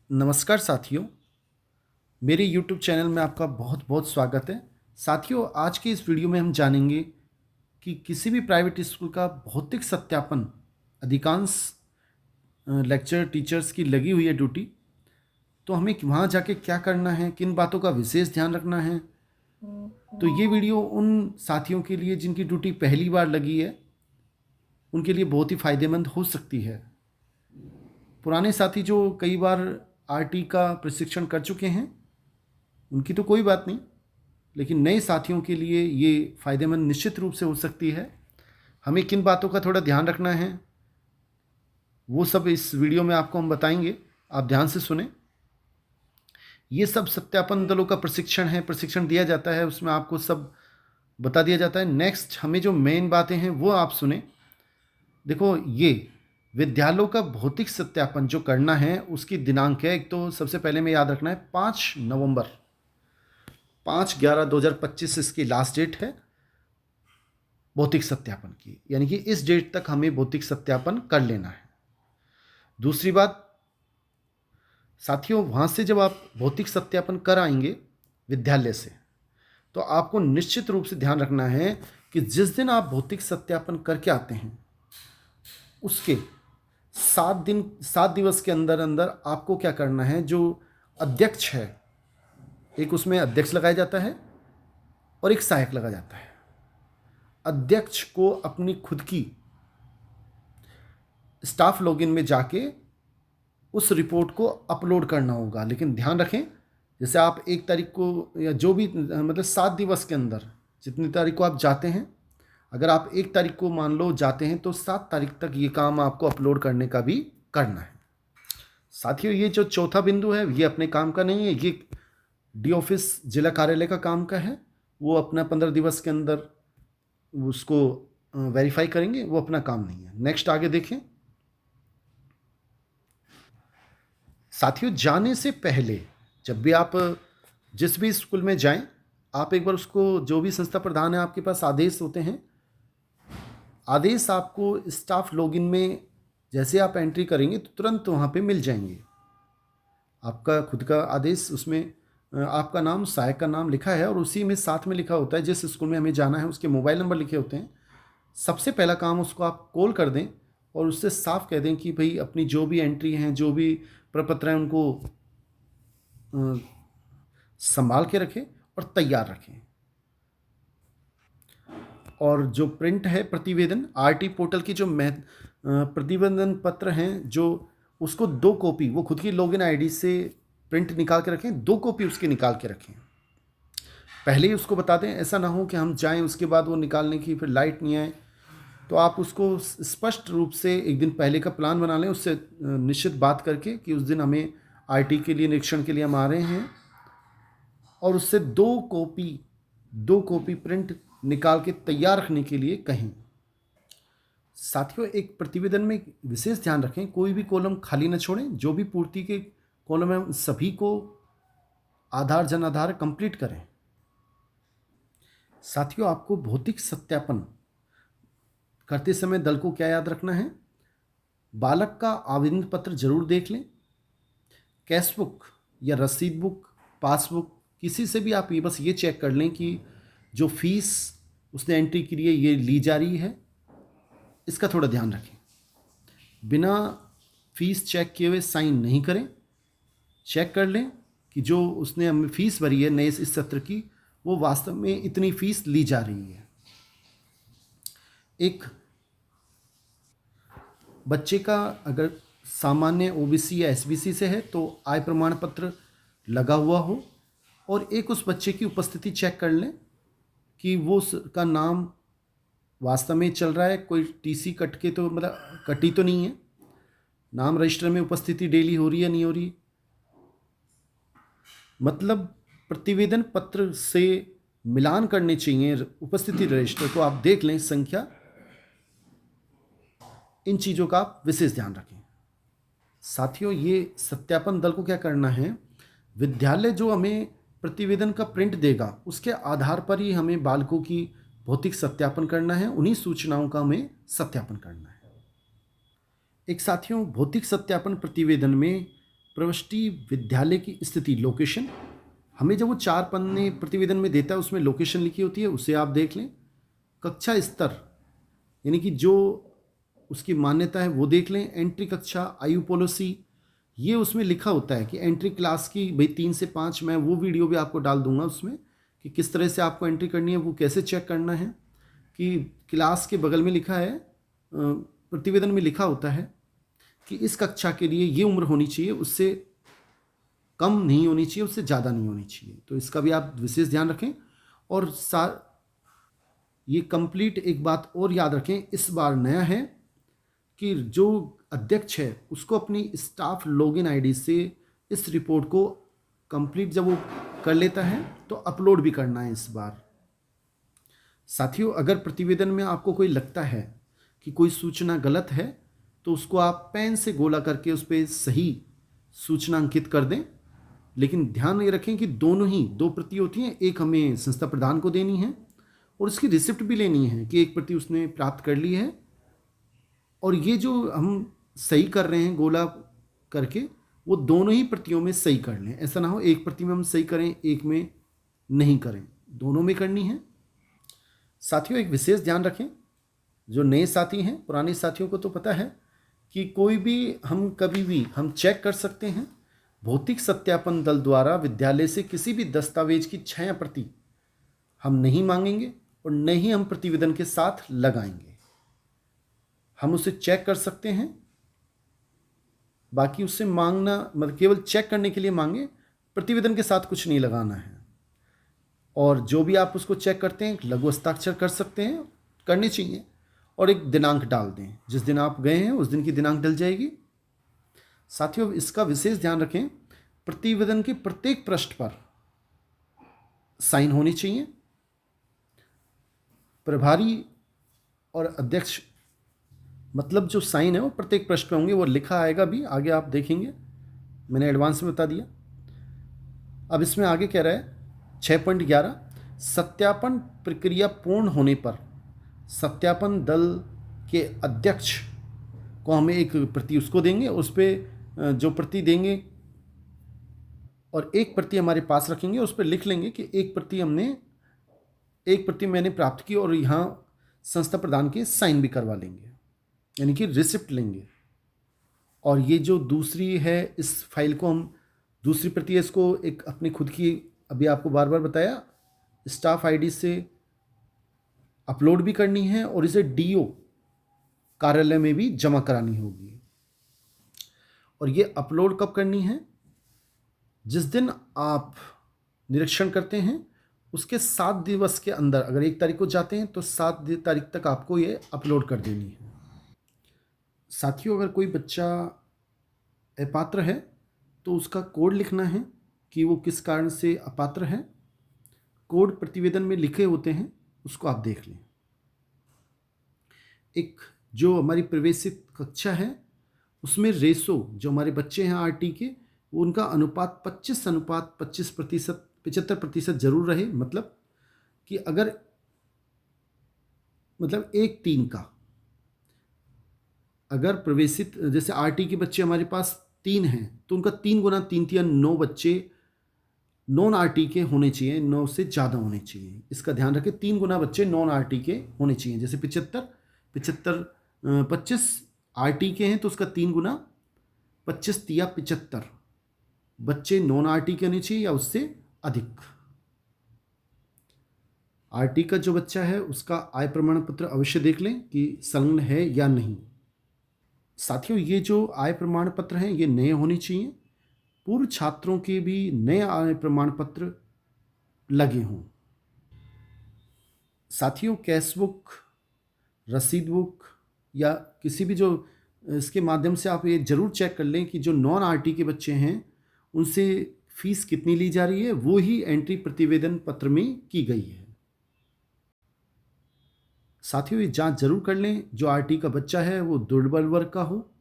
नमस्कार साथियों, मेरे YouTube चैनल में आपका बहुत बहुत स्वागत है। साथियों, आज की इस वीडियो में हम जानेंगे कि किसी भी प्राइवेट स्कूल का भौतिक सत्यापन अधिकांश लेक्चर टीचर्स की लगी हुई है ड्यूटी। तो हमें वहाँ जाके क्या करना है, किन बातों का विशेष ध्यान रखना है। तो ये वीडियो उन साथियों के लिए जिनकी ड्यूटी पहली बार लगी है, उनके लिए बहुत ही फ़ायदेमंद हो सकती है। पुराने साथी जो कई बार आरटी का प्रशिक्षण कर चुके हैं, उनकी तो कोई बात नहीं, लेकिन नए साथियों के लिए ये फ़ायदेमंद निश्चित रूप से हो सकती है। हमें किन बातों का थोड़ा ध्यान रखना है, वो सब इस वीडियो में आपको हम बताएंगे। आप ध्यान से सुने। ये सब सत्यापन दलों का प्रशिक्षण है, प्रशिक्षण दिया जाता है, उसमें आपको सब बता दिया जाता है। नेक्स्ट हमें जो मेन बातें हैं वो आप सुने। देखो, ये विद्यालयों का भौतिक सत्यापन जो करना है उसकी दिनांक है। एक तो सबसे पहले में याद रखना है 5 नवंबर, 5/11/2025 इसकी लास्ट डेट है भौतिक सत्यापन की, यानी कि इस डेट तक हमें भौतिक सत्यापन कर लेना है। दूसरी बात साथियों, वहाँ से जब आप भौतिक सत्यापन कर आएंगे विद्यालय से, तो आपको निश्चित रूप से ध्यान रखना है कि जिस दिन आप भौतिक सत्यापन करके आते हैं उसके 7 दिवस के अंदर अंदर आपको क्या करना है। जो अध्यक्ष है, एक उसमें अध्यक्ष लगाया जाता है और एक सहायक लगाया जाता है। अध्यक्ष को अपनी खुद की स्टाफ लॉगिन में जाके उस रिपोर्ट को अपलोड करना होगा। लेकिन ध्यान रखें, जैसे आप 1 तारीख को या जो भी मतलब 7 दिवस के अंदर जितनी तारीख को आप जाते हैं, अगर आप 1 तारीख को मान लो जाते हैं तो 7 तारीख तक ये काम आपको अपलोड करने का भी करना है। साथियों, ये जो चौथा बिंदु है ये अपने काम का नहीं है, ये डी ऑफिस जिला कार्यालय का काम का है। वो अपना 15 दिवस के अंदर उसको वेरीफाई करेंगे, वो अपना काम नहीं है। नेक्स्ट आगे देखें। साथियों, जाने से पहले जब भी आप जिस भी स्कूल में जाएं, आप एक बार उसको, जो भी संस्था प्रधान है आपके पास आदेश होते हैं, आदेश आपको स्टाफ लॉगिन में जैसे आप एंट्री करेंगे तो तुरंत वहाँ पे मिल जाएंगे। आपका खुद का आदेश, उसमें आपका नाम, सहायक का नाम लिखा है और उसी में साथ में लिखा होता है जिस स्कूल में हमें जाना है उसके मोबाइल नंबर लिखे होते हैं। सबसे पहला काम उसको आप कॉल कर दें और उससे साफ कह दें कि भाई अपनी जो भी एंट्री हैं, जो भी प्रपत्र हैं, उनको संभाल के रखें और तैयार रखें। और जो प्रिंट है प्रतिवेदन, आरटी पोर्टल की जो प्रतिवेदन पत्र हैं, जो उसको 2 कॉपी वो खुद की लॉगिन आईडी से प्रिंट निकाल के रखें, 2 कॉपी उसके निकाल के रखें। पहले ही उसको बता दें, ऐसा ना हो कि हम जाएं उसके बाद वो निकालने की फिर लाइट नहीं आए। तो आप उसको स्पष्ट रूप से एक दिन पहले का प्लान बना लें, उससे निश्चित बात करके कि उस दिन हमें आरटी के लिए, निरीक्षण के लिए हम आ रहे हैं, और उससे 2 कॉपी प्रिंट निकाल के तैयार रखने के लिए कहें। साथियों, एक प्रतिवेदन में विशेष ध्यान रखें, कोई भी कॉलम खाली न छोड़ें। जो भी पूर्ति के कॉलम हैं सभी को आधार जन आधार कंप्लीट करें। साथियों, आपको भौतिक सत्यापन करते समय दल को क्या याद रखना है। बालक का आवेदन पत्र जरूर देख लें। कैश बुक या रसीद बुक, पासबुक, किसी से भी आप बस ये चेक कर लें कि जो फीस उसने एंट्री की है ये ली जा रही है, इसका थोड़ा ध्यान रखें। बिना फीस चेक किए हुए साइन नहीं करें। चेक कर लें कि जो उसने हमें फीस भरी है नए इस सत्र की, वो वास्तव में इतनी फीस ली जा रही है। एक बच्चे का अगर सामान्य ओबीसी या एसबीसी से है तो आय प्रमाण पत्र लगा हुआ हो, और एक उस बच्चे की उपस्थिति चेक कर लें कि वो का नाम वास्तव में चल रहा है, कोई टीसी कट के तो मतलब कटी तो नहीं है, नाम रजिस्टर में उपस्थिति डेली हो रही है, नहीं हो रही। मतलब प्रतिवेदन पत्र से मिलान करने चाहिए उपस्थिति रजिस्टर को, आप देख लें संख्या। इन चीज़ों का आप विशेष ध्यान रखें। साथियों, ये सत्यापन दल को क्या करना है, विद्यालय जो हमें प्रतिवेदन का प्रिंट देगा उसके आधार पर ही हमें बालकों की भौतिक सत्यापन करना है, उन्हीं सूचनाओं का हमें सत्यापन करना है। एक साथियों, भौतिक सत्यापन प्रतिवेदन में प्रविष्टि विद्यालय की स्थिति लोकेशन, हमें जब वो 4 पन्ने प्रतिवेदन में देता है उसमें लोकेशन लिखी होती है, उसे आप देख लें। कक्षा स्तर यानी कि जो उसकी मान्यता है वो देख लें। एंट्री कक्षा, आयु पॉलिसी, ये उसमें लिखा होता है कि एंट्री क्लास की भाई 3 से 5, मैं वो वीडियो भी आपको डाल दूंगा उसमें कि किस तरह से आपको एंट्री करनी है, वो कैसे चेक करना है। कि क्लास के बगल में लिखा है, प्रतिवेदन में लिखा होता है कि इस कक्षा के लिए ये उम्र होनी चाहिए, उससे कम नहीं होनी चाहिए, उससे ज़्यादा नहीं होनी चाहिए। तो इसका भी आप विशेष ध्यान रखें। और ये कंप्लीट एक बात और याद रखें, इस बार नया है कि जो अध्यक्ष है उसको अपनी स्टाफ लॉगिन आईडी से इस रिपोर्ट को कंप्लीट जब वो कर लेता है तो अपलोड भी करना है इस बार। साथियों, अगर प्रतिवेदन में आपको कोई लगता है कि कोई सूचना गलत है तो उसको आप पेन से गोला करके उस पर सही सूचना अंकित कर दें। लेकिन ध्यान ये रखें कि दोनों ही 2 प्रति होती हैं, एक हमें संस्था प्रधान को देनी है और उसकी रिसिप्ट भी लेनी है कि एक प्रति उसने प्राप्त कर ली है। और ये जो हम सही कर रहे हैं गोला करके, वो दोनों ही प्रतियों में सही कर लें। ऐसा ना हो एक प्रति में हम सही करें, एक में नहीं करें, दोनों में करनी है। साथियों, एक विशेष ध्यान रखें, जो नए साथी हैं, पुराने साथियों को तो पता है कि कोई भी हम कभी भी हम चेक कर सकते हैं। भौतिक सत्यापन दल द्वारा विद्यालय से किसी भी दस्तावेज की छाया प्रति हम नहीं मांगेंगे और न ही हम प्रतिवेदन के साथ लगाएंगे। हम उसे चेक कर सकते हैं, बाकी उससे मांगना मतलब केवल चेक करने के लिए मांगे, प्रतिवेदन के साथ कुछ नहीं लगाना है। और जो भी आप उसको चेक करते हैं लघु हस्ताक्षर कर सकते हैं, करने चाहिए, और एक दिनांक डाल दें, जिस दिन आप गए हैं उस दिन की दिनांक डल जाएगी। साथियों, इसका विशेष ध्यान रखें, प्रतिवेदन के प्रत्येक पृष्ठ पर साइन होनी चाहिए। प्रभारी और अध्यक्ष मतलब जो साइन है वो प्रत्येक पृष्ठ पे होंगे, वो लिखा आएगा भी, आगे आप देखेंगे, मैंने एडवांस में बता दिया। अब इसमें आगे कह रहा है 6.11, सत्यापन प्रक्रिया पूर्ण होने पर सत्यापन दल के अध्यक्ष को हमें एक प्रति उसको देंगे, उस पर जो प्रति देंगे और एक प्रति हमारे पास रखेंगे, उस पर लिख लेंगे कि एक प्रति मैंने प्राप्त की, और यहाँ संस्था प्रधान के साइन भी करवा लेंगे, यानी कि रिसिप्ट लेंगे। और ये जो दूसरी है, इस फाइल को हम दूसरी प्रति है, इसको एक अपनी खुद की, अभी आपको बार बार बताया, स्टाफ आईडी से अपलोड भी करनी है और इसे डीओ कार्यालय में भी जमा करानी होगी। और ये अपलोड कब करनी है? जिस दिन आप निरीक्षण करते हैं उसके 7 दिवस के अंदर, अगर 1 तारीख को जाते हैं तो 7 तारीख तक आपको ये अपलोड कर देनी है। साथियों, अगर कोई बच्चा अपात्र है तो उसका कोड लिखना है कि वो किस कारण से अपात्र है। कोड प्रतिवेदन में लिखे होते हैं, उसको आप देख लें। एक जो हमारी प्रवेशित कक्षा है उसमें रेशो जो हमारे बच्चे हैं आरटी के, वो उनका अनुपात 25:25%, 75% जरूर रहे। मतलब कि अगर 1:3 का, अगर प्रवेशित जैसे आरटी के बच्चे हमारे पास 3 हैं तो उनका 3 गुना 3 9 बच्चे नॉन आरटी के होने चाहिए, 9 से ज़्यादा होने चाहिए। इसका ध्यान रखें, 3 गुना बच्चे नॉन आरटी के होने चाहिए। जैसे 25 आरटी के हैं तो उसका 3 गुना 25 या 75 बच्चे नॉन आरटी के होने चाहिए या उससे अधिक। आरटी का जो बच्चा है उसका आय प्रमाण पत्र अवश्य देख लें कि संलग्न है या नहीं। साथियों, ये जो आय प्रमाण पत्र हैं ये नए होने चाहिए। पूर्व छात्रों के भी नए आय प्रमाण पत्र लगे हों। साथियों, कैश बुक, रसीद बुक या किसी भी जो इसके माध्यम से आप ये जरूर चेक कर लें कि जो नॉन आरटी के बच्चे हैं उनसे फीस कितनी ली जा रही है, वो ही एंट्री प्रतिवेदन पत्र में की गई है। साथियों, ये जांच जरूर कर लें जो आरटी का बच्चा है वो दुर्बल वर्ग का हो,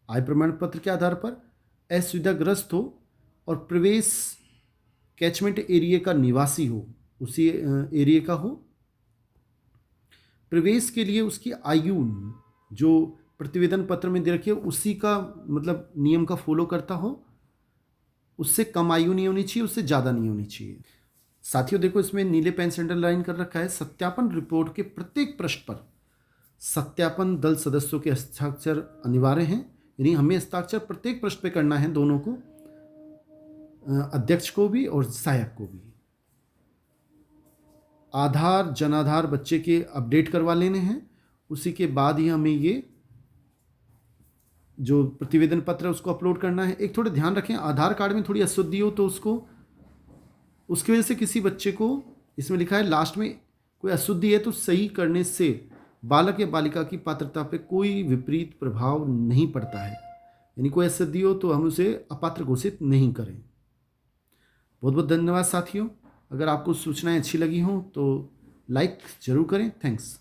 आय प्रमाण पत्र के आधार पर असुविधाग्रस्त हो और प्रवेश कैचमेंट एरिया का निवासी हो, उसी एरिया का हो। प्रवेश के लिए उसकी आयु जो प्रतिवेदन पत्र में दे रखी है उसी का मतलब नियम का फॉलो करता हो, उससे कम आयु नहीं होनी चाहिए, उससे ज़्यादा नहीं होनी चाहिए। साथियों देखो, इसमें नीले पेन से अंडरलाइन कर रखा है, सत्यापन रिपोर्ट के प्रत्येक पृष्ठ पर सत्यापन दल सदस्यों के हस्ताक्षर अनिवार्य हैं, यानी हमें हस्ताक्षर प्रत्येक पृष्ठ पे करना है, दोनों को, अध्यक्ष को भी और सहायक को भी। आधार जनाधार बच्चे के अपडेट करवा लेने हैं, उसी के बाद ही हमें ये जो प्रतिवेदन पत्र है उसको अपलोड करना है। एक थोड़े ध्यान रखें, आधार कार्ड में थोड़ी अशुद्धि हो तो उसकी वजह से किसी बच्चे को, इसमें लिखा है लास्ट में, कोई अशुद्धि है तो सही करने से बालक या बालिका की पात्रता पे कोई विपरीत प्रभाव नहीं पड़ता है, यानी कोई अशुद्धि हो तो हम उसे अपात्र घोषित नहीं करें। बहुत बहुत धन्यवाद साथियों। अगर आपको सूचनाएं अच्छी लगी हों तो लाइक ज़रूर करें। थैंक्स।